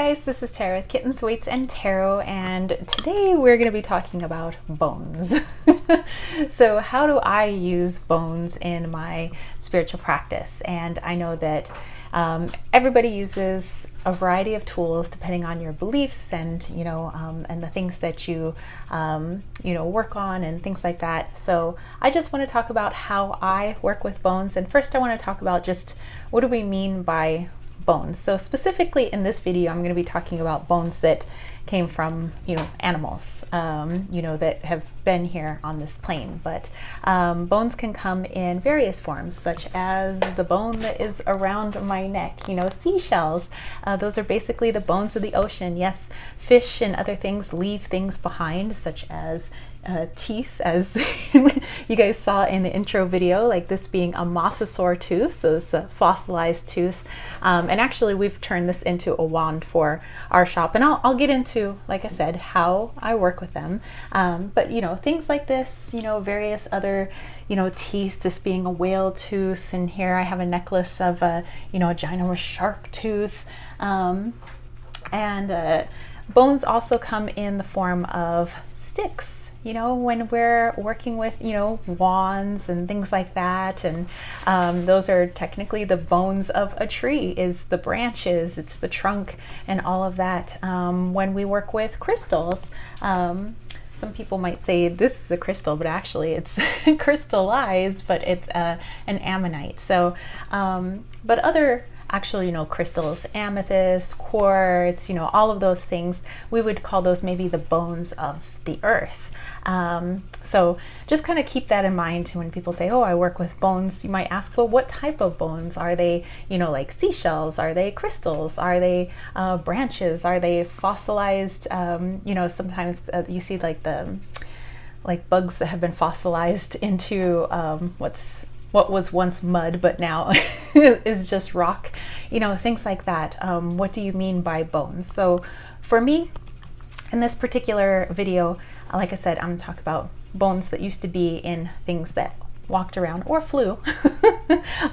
guys, this is Tara with Kittens, Weights, and Tarot, and today we're going to be talking about bones. So how do I use bones in my spiritual practice? And I know that everybody uses a variety of tools depending on your beliefs and and the things that you work on and things like that. So I just want to talk about how I work with bones. And first I want to talk about just what do we mean by bones. So specifically in this video, I'm going to be talking about bones that came from, animals, that have been here on this plane. But bones can come in various forms, such as the bone that is around my neck, seashells. Those are basically the bones of the ocean. Yes, fish and other things leave things behind, such as teeth, as you guys saw in the intro video, like this being a mosasaur tooth, so it's a fossilized tooth. And actually we've turned this into a wand for our shop, and I'll get into, like I said, how I work with them. But things like this, various other teeth, this being a whale tooth, and here I have a necklace of a ginormous shark tooth. And bones also come in the form of sticks, when we're working with, wands and things like that. And those are technically the bones of a tree, is the branches, it's the trunk and all of that. When we work with crystals, some people might say this is a crystal, but actually it's crystallized, but it's an ammonite. So, but other actual, crystals, amethyst, quartz, all of those things, we would call those maybe the bones of the earth. So just kind of keep that in mind when people say, oh, I work with bones. You might ask, well, what type of bones? Are they, like seashells? Are they crystals? Are they branches? Are they fossilized? Sometimes you see like bugs that have been fossilized into what was once mud, but now is just rock, things like that. What do you mean by bones? So for me, in this particular video, like I said, I'm going to talk about bones that used to be in things that walked around or flew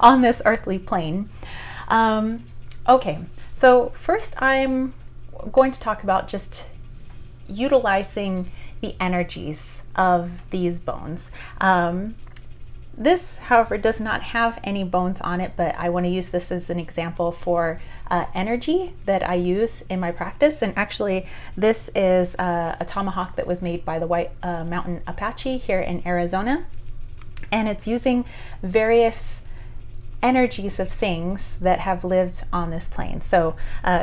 on this earthly plane. Okay, so first I'm going to talk about just utilizing the energies of these bones. This, however, does not have any bones on it, but I want to use this as an example for energy that I use in my practice. And actually, this is a tomahawk that was made by the White Mountain Apache here in Arizona. And it's using various energies of things that have lived on this plane. So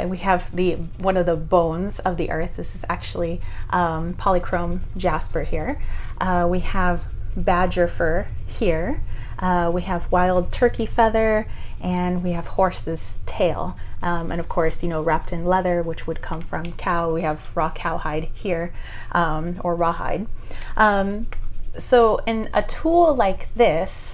we have one of the bones of the earth. This is actually polychrome jasper here. We have badger fur here, we have wild turkey feather, and we have horse's tail, and of course wrapped in leather, which would come from cow. We have raw cowhide here, or rawhide. So in a tool like this,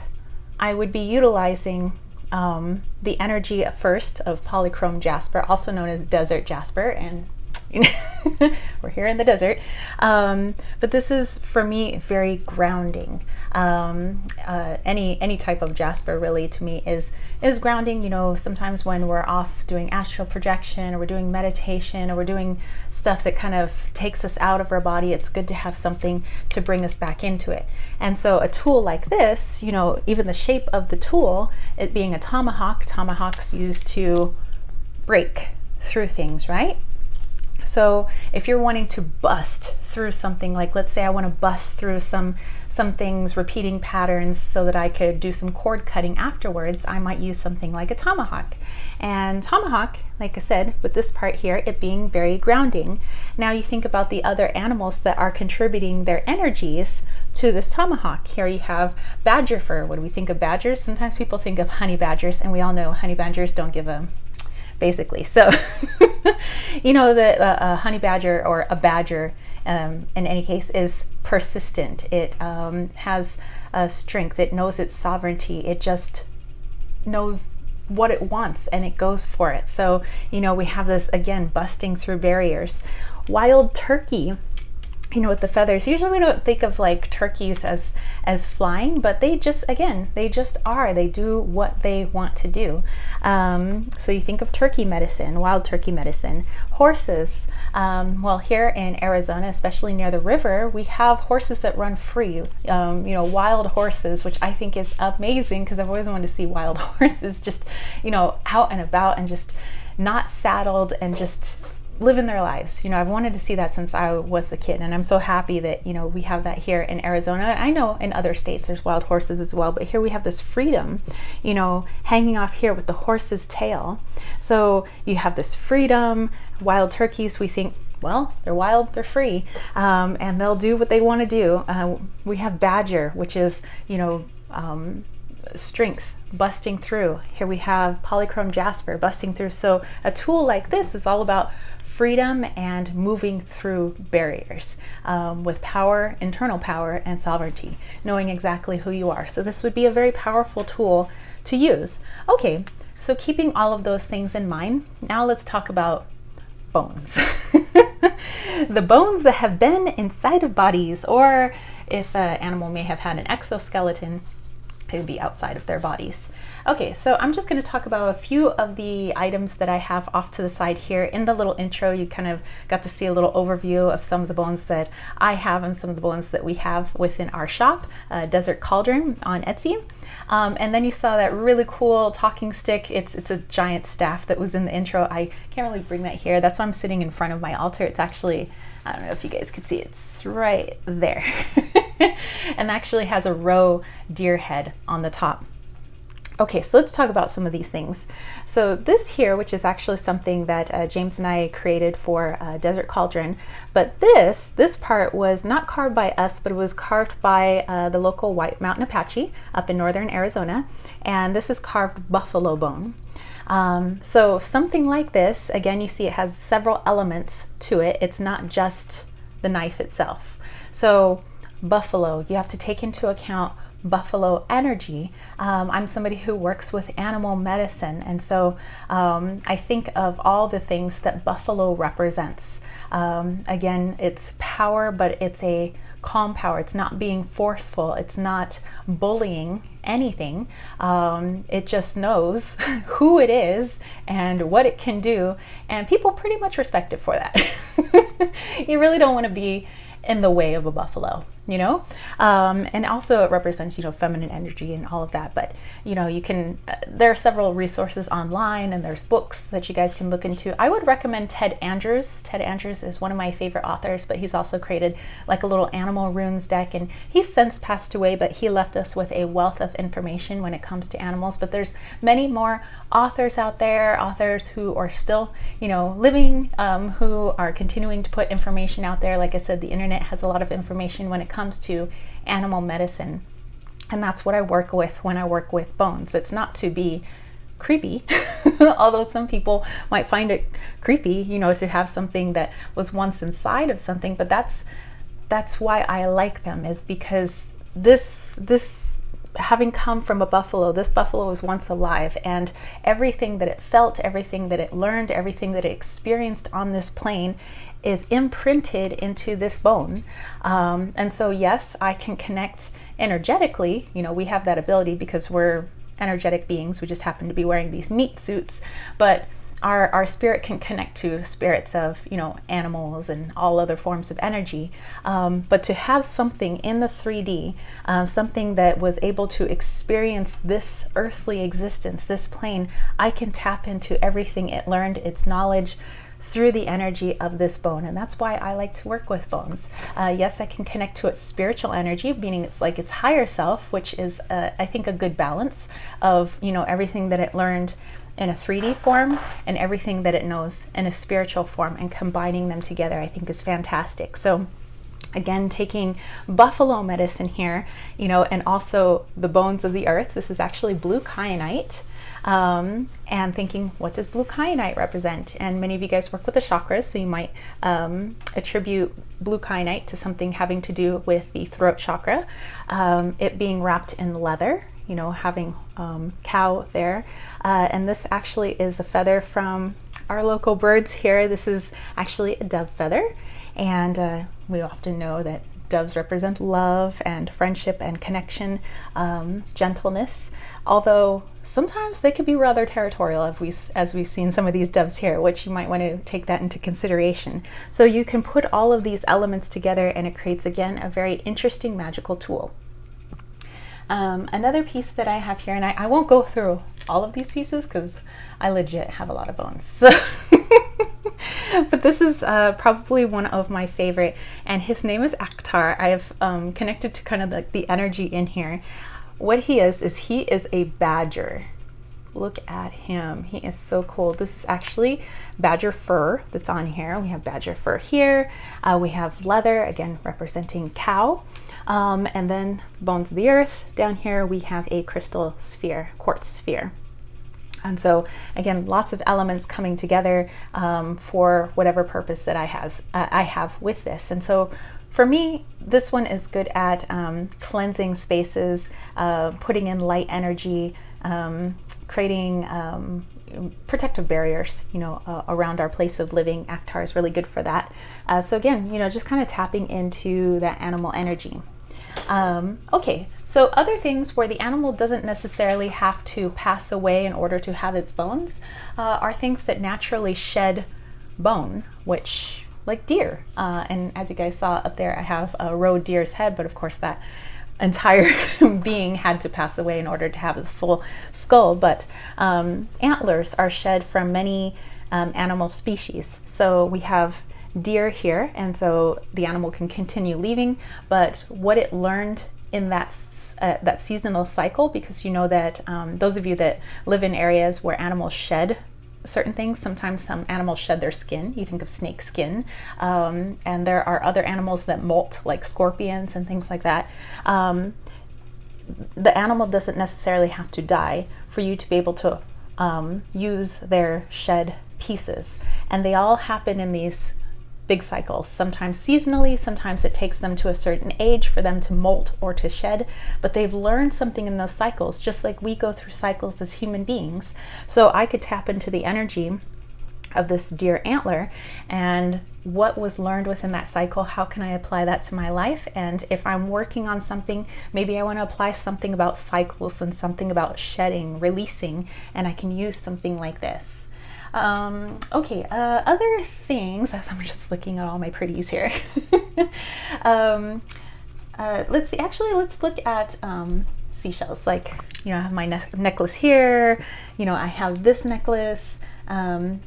I would be utilizing the energy at first of polychrome jasper, also known as desert jasper, and we're here in the desert, but this is for me very grounding. Any type of jasper really to me is grounding. Sometimes when we're off doing astral projection, or we're doing meditation, or we're doing stuff that kind of takes us out of our body, it's good to have something to bring us back into it. And so a tool like this, even the shape of the tool, it being a tomahawk, tomahawks used to break through things, right? So if you're wanting to bust through something, like let's say I want to bust through some things, repeating patterns, so that I could do some cord cutting afterwards, I might use something like a tomahawk. And tomahawk, like I said, with this part here, it being very grounding. Now you think about the other animals that are contributing their energies to this tomahawk. Here you have badger fur. What do we think of badgers? Sometimes people think of honey badgers, and we all know honey badgers don't give a basically. So, the honey badger, or a badger, in any case, is persistent. It has strength. It knows its sovereignty. It just knows what it wants, and it goes for it. So, we have this, again, busting through barriers. Wild turkey you know, with the feathers, usually we don't think of like turkeys as flying, but they just, again, they just are. They do what they want to do. So you think of turkey medicine, wild turkey medicine, horses. Well, here in Arizona, especially near the river, we have horses that run free, you know, wild horses, which I think is amazing because I've always wanted to see wild horses just, you know, out and about and just not saddled and just living their lives. You know, I've wanted to see that since I was a kid, and I'm so happy that, you know, we have that here in Arizona. I know in other states there's wild horses as well, but here we have this freedom, you know, hanging off here with the horse's tail. So you have this freedom. Wild turkeys, we think, well, they're wild, they're free, and they'll do what they want to do. We have badger, which is, you know, strength, busting through. Here we have polychrome jasper, busting through. So a tool like this is all about freedom and moving through barriers with power, internal power, and sovereignty, knowing exactly who you are. So this would be a very powerful tool to use. Okay, so keeping all of those things in mind, now let's talk about bones. The bones that have been inside of bodies, or if an animal may have had an exoskeleton, it would be outside of their bodies. Okay, so I'm just going to talk about a few of the items that I have off to the side here. In the little intro, you kind of got to see a little overview of some of the bones that I have and some of the bones that we have within our shop, Desert Cauldron on Etsy. And then you saw that really cool talking stick. It's a giant staff that was in the intro. I can't really bring that here. That's why I'm sitting in front of my altar. It's actually, I don't know if you guys can see, it's right there. And actually has a roe deer head on the top. Okay, so let's talk about some of these things. So this here, which is actually something that James and I created for Desert Cauldron, but this part was not carved by us, but it was carved by the local White Mountain Apache up in northern Arizona, and this is carved buffalo bone. So something like this, again, you see it has several elements to it. It's not just the knife itself. So buffalo, you have to take into account buffalo energy. I'm somebody who works with animal medicine, and so I think of all the things that buffalo represents. Again, it's power, but it's a calm power. It's not being forceful. It's not bullying anything. It just knows who it is and what it can do, and people pretty much respect it for that. You really don't want to be in the way of a buffalo, you know? And also it represents, you know, feminine energy and all of that. But, you know, you can, there are several resources online and there's books that you guys can look into. I would recommend Ted Andrews. Ted Andrews is one of my favorite authors, but he's also created like a little animal runes deck, and he's since passed away, but he left us with a wealth of information when it comes to animals. But there's many more authors out there, authors who are still, you know, living, who are continuing to put information out there. Like I said, the internet has a lot of information when it comes to animal medicine, and that's what I work with when I work with bones. It's not to be creepy, although some people might find it creepy, you know, to have something that was once inside of something, but that's why I like them, is because this having come from a buffalo, this buffalo was once alive, and everything that it felt, everything that it learned, everything that it experienced on this plane is imprinted into this bone. And so yes, I can connect energetically. You know, we have that ability because we're energetic beings. We just happen to be wearing these meat suits, but our spirit can connect to spirits of, you know, animals and all other forms of energy. But to have something in the 3D, something that was able to experience this earthly existence, this plane, I can tap into everything it learned, its knowledge, through the energy of this bone. And that's why I like to work with bones. Yes, I can connect to its spiritual energy, meaning it's like its higher self, which is, I think, a good balance of, you know, everything that it learned in a 3D form and everything that it knows in a spiritual form, and combining them together I think is fantastic. So again, taking buffalo medicine here, you know, and also the bones of the earth. This is actually blue kyanite. And thinking, what does blue kyanite represent? And many of you guys work with the chakras, so you might attribute blue kyanite to something having to do with the throat chakra, it being wrapped in leather, you know, having cow there. And this actually is a feather from our local birds here. This is actually a dove feather. And we often know that doves represent love and friendship and connection, gentleness, although sometimes they could be rather territorial, as we've seen some of these doves here, which you might want to take that into consideration. So you can put all of these elements together and it creates, again, a very interesting magical tool. Another piece that I have here, and I won't go through all of these pieces because I legit have a lot of bones. So but this is probably one of my favorite, and his name is Antler. I have connected to kind of the energy in here. What he is he is a badger. Look at him. He is so cool. This is actually badger fur that's on here. We have badger fur here. We have leather, again, representing cow. And then bones of the earth. Down here, we have a crystal sphere, quartz sphere. And so, again, lots of elements coming together for whatever purpose that I have with this. And so, for me, this one is good at cleansing spaces, putting in light energy, creating protective barriers, around our place of living. Antler is really good for that. So again, just kind of tapping into that animal energy. Okay, so other things where the animal doesn't necessarily have to pass away in order to have its bones are things that naturally shed bone, which, like deer. And as you guys saw up there, I have a roe deer's head, but of course that entire being had to pass away in order to have the full skull. But antlers are shed from many animal species. So we have deer here, and so the animal can continue leaving, but what it learned in that seasonal cycle, because that those of you that live in areas where animals shed certain things, sometimes some animals shed their skin. You think of snake skin, and there are other animals that molt, like scorpions and things like that. The animal doesn't necessarily have to die for you to be able to use their shed pieces, and they all happen in these big cycles, sometimes seasonally, sometimes it takes them to a certain age for them to molt or to shed, but they've learned something in those cycles, just like we go through cycles as human beings. So I could tap into the energy of this deer antler and what was learned within that cycle, how can I apply that to my life? And if I'm working on something, maybe I want to apply something about cycles and something about shedding, releasing, and I can use something like this. Okay, other things, as I'm just looking at all my pretties here. Let's see, actually, let's look at seashells. Like, I have my necklace here, I have this necklace.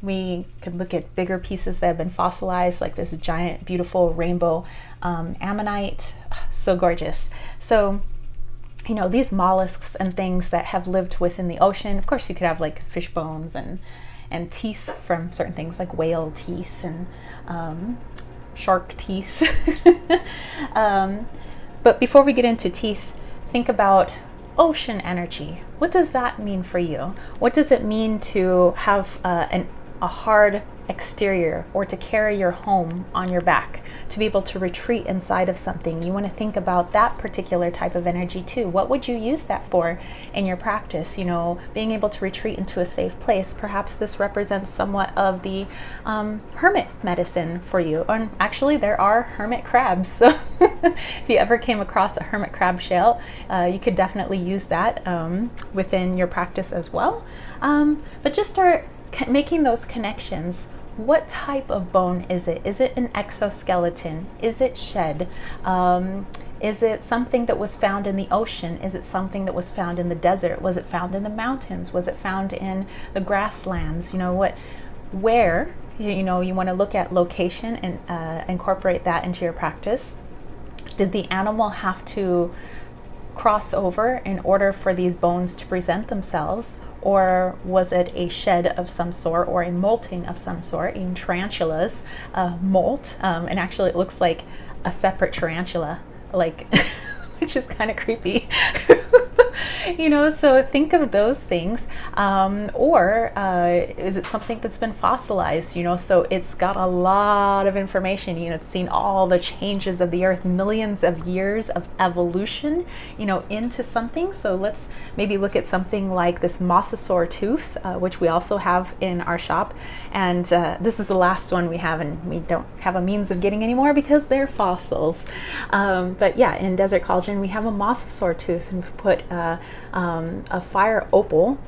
We could look at bigger pieces that have been fossilized, like this giant, beautiful rainbow ammonite. So gorgeous. So, these mollusks and things that have lived within the ocean, of course, you could have like fish bones and teeth from certain things like whale teeth and shark teeth. But before we get into teeth, think about ocean energy. What does that mean for you? What does it mean to have a hard exterior, or to carry your home on your back, to be able to retreat inside of something? You want to think about that particular type of energy too. What would you use that for in your practice? Being able to retreat into a safe place. Perhaps this represents somewhat of the hermit medicine for you. And actually, there are hermit crabs. So if you ever came across a hermit crab shell, you could definitely use that within your practice as well. But just start making those connections. What type of bone is it? Is it an exoskeleton? Is it shed? Is it something that was found in the ocean? Is it something that was found in the desert? Was it found in the mountains? Was it found in the grasslands? Where? You want to look at location and incorporate that into your practice. Did the animal have to cross over in order for these bones to present themselves? Or was it a shed of some sort, or a molting of some sort? Even tarantulas molt, and actually it looks like a separate tarantula, which is kind of creepy. So think of those things. Or is it something that's been fossilized? So it's got a lot of information. It's seen all the changes of the earth, millions of years of evolution, into something. So let's maybe look at something like this mosasaur tooth, which we also have in our shop. And this is the last one we have, and we don't have a means of getting any more because they're fossils. But yeah, in Desert Collagen, we have a mosasaur tooth, and we put a fire opal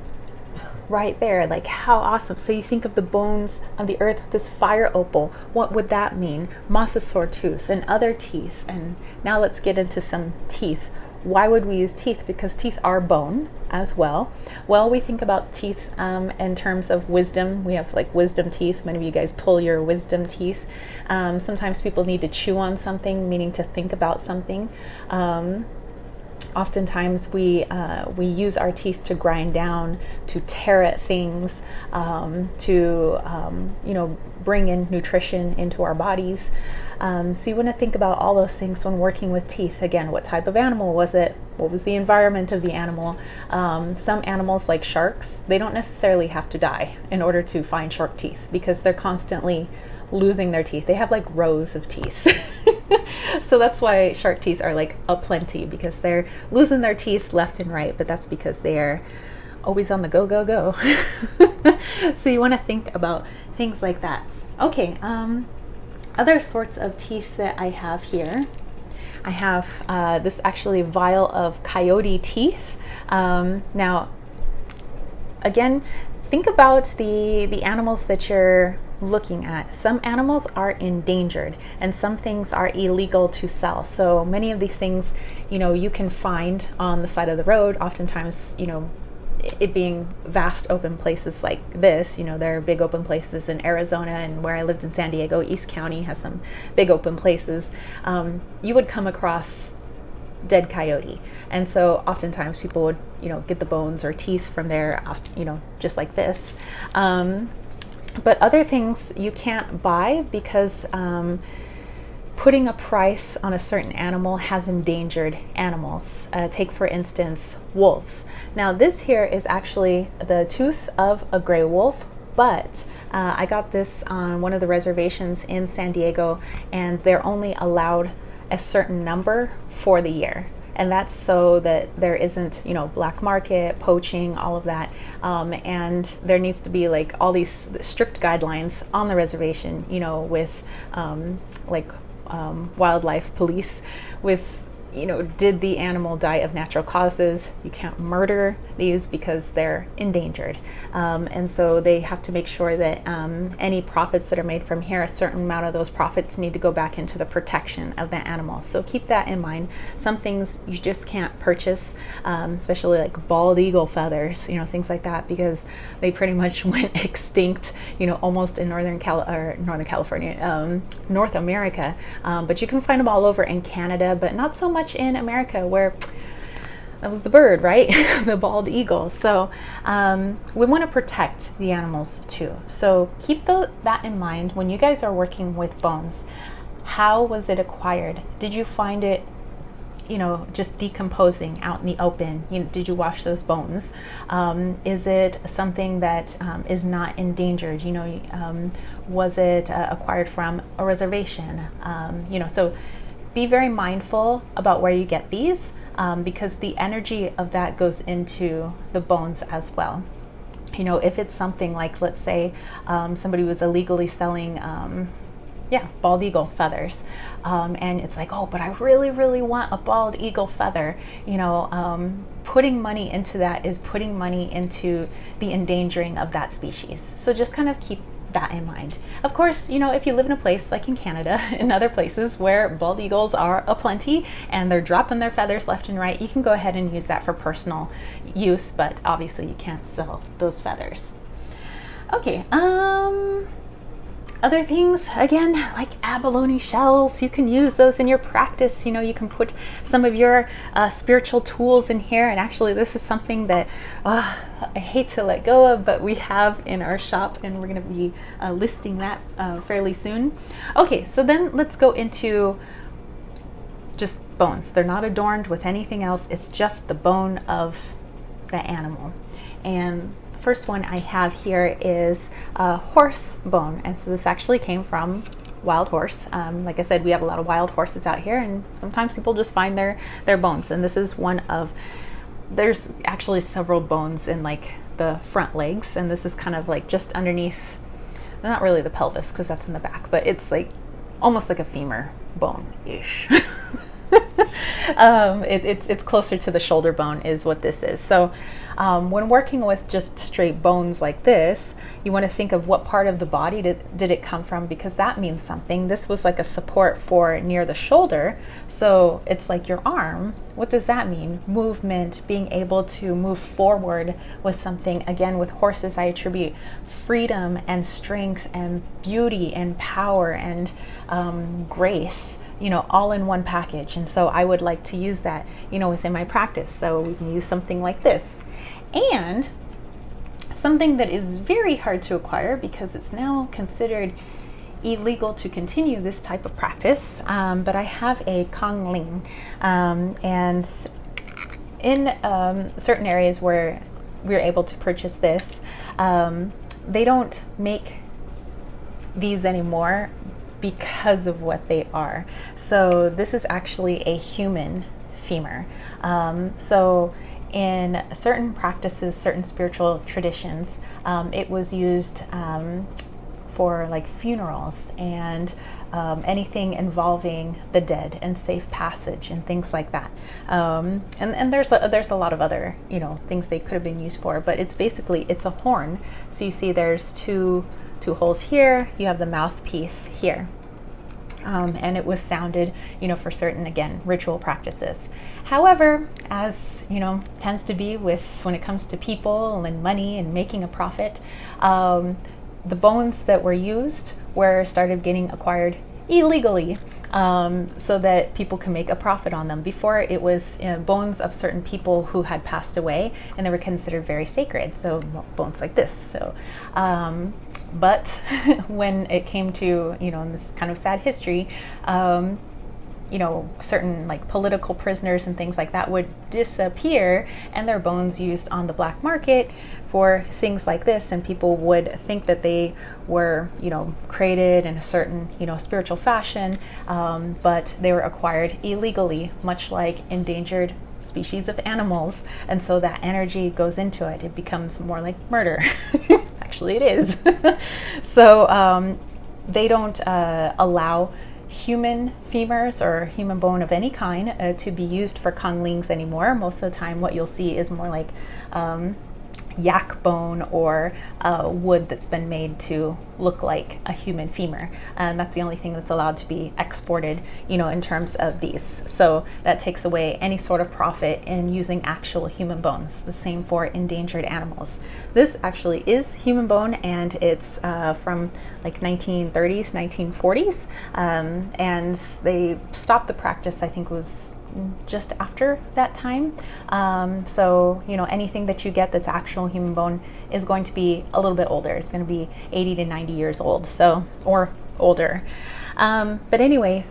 right there. Like, how awesome. So you think of the bones of the earth with this fire opal. What would that mean? Mosasaur tooth and other teeth. And now let's get into some teeth. Why would we use teeth? Because teeth are bone as well. Well, we think about teeth in terms of wisdom. We have like wisdom teeth. Many of you guys pull your wisdom teeth. Sometimes people need to chew on something, meaning to think about something. Oftentimes we use our teeth to grind down, to tear at things, to bring in nutrition into our bodies. So you want to think about all those things when working with teeth. Again, what type of animal was it? What was the environment of the animal? Some animals, like sharks, they don't necessarily have to die in order to find shark teeth, because they're constantly losing their teeth. They have like rows of teeth. So that's why shark teeth are like aplenty, because they're losing their teeth left and right, but that's because they're always on the go, go, go. So you want to think about things like that. Okay, other sorts of teeth that I have here. I have this actually vial of coyote teeth. Now, again, think about the animals that you're looking at. Some animals are endangered, and some things are illegal to sell. So many of these things, you can find on the side of the road. Oftentimes, it being vast open places like this, there are big open places in Arizona, and where I lived in San Diego, East County has some big open places. You would come across dead coyote, and so oftentimes people would get the bones or teeth from there, just like this. But other things you can't buy, because putting a price on a certain animal has endangered animals. Take, for instance, wolves. Now this here is actually the tooth of a gray wolf, but I got this on one of the reservations in San Diego, and they're only allowed a certain number for the year. And that's so that there isn't, black market, poaching, all of that. And there needs to be like all these strict guidelines on the reservation, with wildlife police, with did the animal die of natural causes? You can't murder these because they're endangered. And so they have to make sure that any profits that are made from here, a certain amount of those profits need to go back into the protection of the animal. So keep that in mind. Some things you just can't purchase, especially like bald eagle feathers, things like that, because they pretty much went extinct, almost in North California, North America. But you can find them all over in Canada, but not so much in America, where that was the bird, right? The bald eagle. So we want to protect the animals too. So keep that in mind when you guys are working with bones. How was it acquired? Did you find it, just decomposing out in the open? Did you wash those bones? Is it something that is not endangered? Was it acquired from a reservation? So be very mindful about where you get these, because the energy of that goes into the bones as well. If it's something like, let's say, somebody was illegally selling bald eagle feathers, and it's like, oh, but I really, really want a bald eagle feather. Putting money into that is putting money into the endangering of that species. So just kind of keep that in mind. Of course, if you live in a place like in Canada and other places where bald eagles are aplenty and they're dropping their feathers left and right, you can go ahead and use that for personal use, but obviously you can't sell those feathers. Okay, other things, again, like abalone shells, you can use those in your practice. You can put some of your spiritual tools in here. And actually, this is something that I hate to let go of, but we have in our shop, and we're going to be listing that fairly soon. Okay, so then let's go into just bones. They're not adorned with anything else. It's just the bone of the animal. And the first one I have here is a horse bone. And so this actually came from wild horse. Like I said, we have a lot of wild horses out here, and sometimes people just find their bones. And this is one of, there's actually several bones in like the front legs, and this is kind of like just underneath, not really the pelvis because that's in the back, but it's like almost like a femur bone-ish. It's closer to the shoulder bone is what this is. So when working with just straight bones like this, you want to think of what part of the body did it come from, because that means something. This was like a support for near the shoulder, so it's like your arm. What does that mean? Movement, being able to move forward with something. Again, with horses, I attribute freedom and strength and beauty and power and grace, you know, all in one package. And so I would like to use that, you know, within my practice. So we can use something like this. And something that is very hard to acquire because it's now considered illegal to continue this type of practice, but I have a Kong Ling, and in certain areas where we're able to purchase this, they don't make these anymore because of what they are. So this is actually a human femur. So in certain practices, certain spiritual traditions, it was used for like funerals and anything involving the dead and safe passage and things like that. And there's a lot of other, you know, things they could have been used for, but it's basically, it's a horn. So you see there's two holes here, you have the mouthpiece here. And it was sounded, you know, for certain, again, ritual practices. However, as you know, tends to be with when it comes to people and money and making a profit, the bones that were used started getting acquired illegally, so that people can make a profit on them. Before, it was bones of certain people who had passed away, and they were considered very sacred. So bones like this. So, but when it came to, you know, in this kind of sad history, you know, certain like political prisoners and things like that would disappear, and their bones used on the black market for things like this, and people would think that they were, you know, created in a certain, you know, spiritual fashion, but they were acquired illegally, much like endangered species of animals, and so that energy goes into it. It becomes more like murder. Actually, it is. So they don't allow human femurs or human bone of any kind to be used for Konglings anymore. Most of the time what you'll see is more like yak bone or wood that's been made to look like a human femur, and that's the only thing that's allowed to be exported, you know, in terms of these. So that takes away any sort of profit in using actual human bones. The same for endangered animals. This actually is human bone, and it's from like 1930s, 1940s, and they stopped the practice, I think was just after that time. So, you know, anything that you get that's actual human bone is going to be a little bit older. It's going to be 80 to 90 years old, so, or older. But anyway,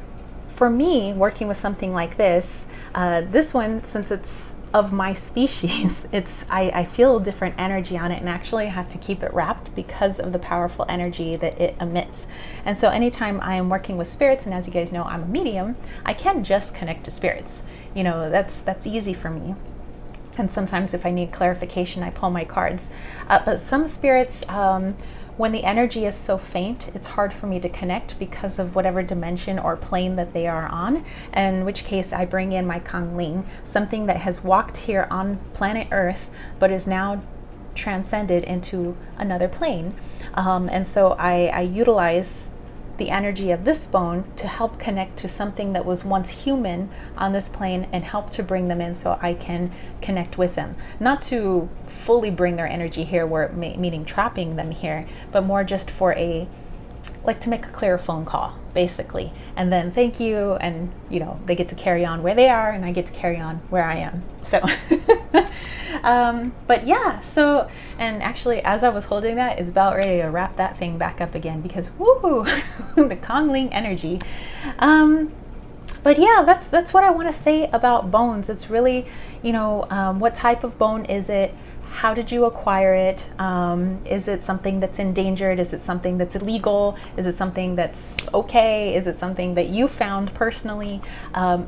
for me, working with something like this, this one, since it's of my species, I feel a different energy on it, and actually I have to keep it wrapped because of the powerful energy that it emits. And so anytime I am working with spirits, and as you guys know, I'm a medium, I can't just connect to spirits. You know, that's easy for me. And sometimes if I need clarification, I pull my cards. But some spirits, when the energy is so faint, it's hard for me to connect because of whatever dimension or plane that they are on, in which case I bring in my Kongling, something that has walked here on planet Earth, but is now transcended into another plane. And so I utilize the energy of this bone to help connect to something that was once human on this plane and help to bring them in so I can connect with them. Not to fully bring their energy here, meaning trapping them here, but more just for like to make a clear phone call, basically. And then thank you, and you know, they get to carry on where they are, and I get to carry on where I am. So, but yeah, so, and actually as I was holding that, it's about ready to wrap that thing back up again because woohoo, the Kongling energy. But yeah, that's what I want to say about bones. It's really, what type of bone is it? How did you acquire it? Is it something that's endangered? Is it something that's illegal? Is it something that's okay? Is it something that you found personally?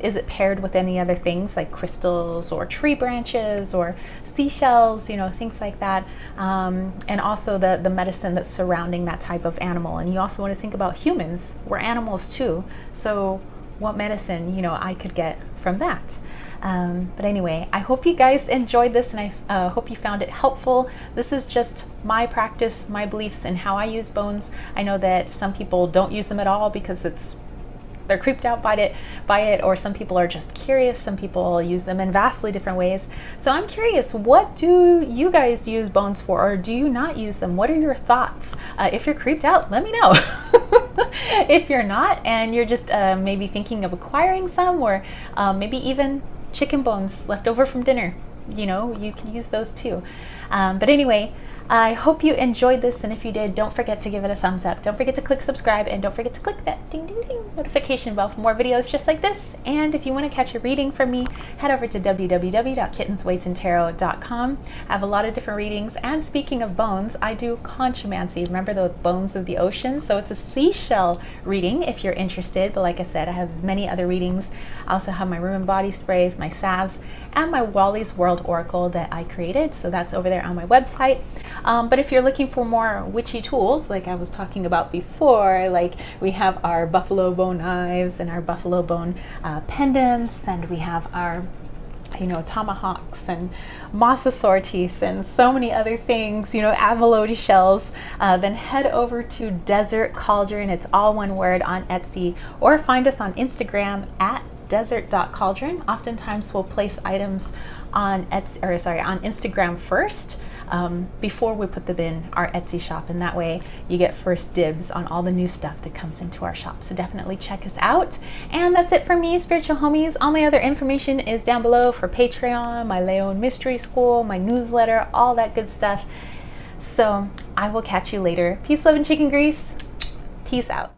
Is it paired with any other things like crystals or tree branches or seashells, things like that? And also the medicine that's surrounding that type of animal. And you also want to think about humans. We're animals too. So what medicine, I could get from that. But anyway, I hope you guys enjoyed this, and I hope you found it helpful. This is just my practice, my beliefs, and how I use bones. I know that some people don't use them at all because they're creeped out by it, or some people are just curious. Some people use them in vastly different ways. So I'm curious, what do you guys use bones for, or do you not use them? What are your thoughts? If you're creeped out, let me know. If you're not, and you're just maybe thinking of acquiring some, or maybe even chicken bones left over from dinner, you can use those too. But anyway, I hope you enjoyed this, and if you did, don't forget to give it a thumbs up. Don't forget to click subscribe, and don't forget to click that ding ding ding notification bell for more videos just like this. And if you want to catch a reading from me, head over to www.kittensweightsandtarot.com. I have a lot of different readings, and speaking of bones, I do conchomancy. Remember the bones of the ocean? So it's a seashell reading if you're interested, but like I said, I have many other readings. I also have my room and body sprays, my salves, and my Wally's World Oracle that I created, so that's over there on my website. But if you're looking for more witchy tools, like I was talking about before, like we have our buffalo bone knives and our buffalo bone pendants, and we have our tomahawks and mosasaur teeth and so many other things, abalone shells, then head over to Desert Cauldron. It's all one word on Etsy, or find us on Instagram at desert.cauldron. Oftentimes we'll place items on Instagram first, before we put them in our Etsy shop, and that way you get first dibs on all the new stuff that comes into our shop. So definitely check us out. And that's it for me, spiritual homies. All my other information is down below for Patreon, my Leon Mystery School, my newsletter, all that good stuff. So I will catch you later. Peace, love, and chicken grease. Peace out.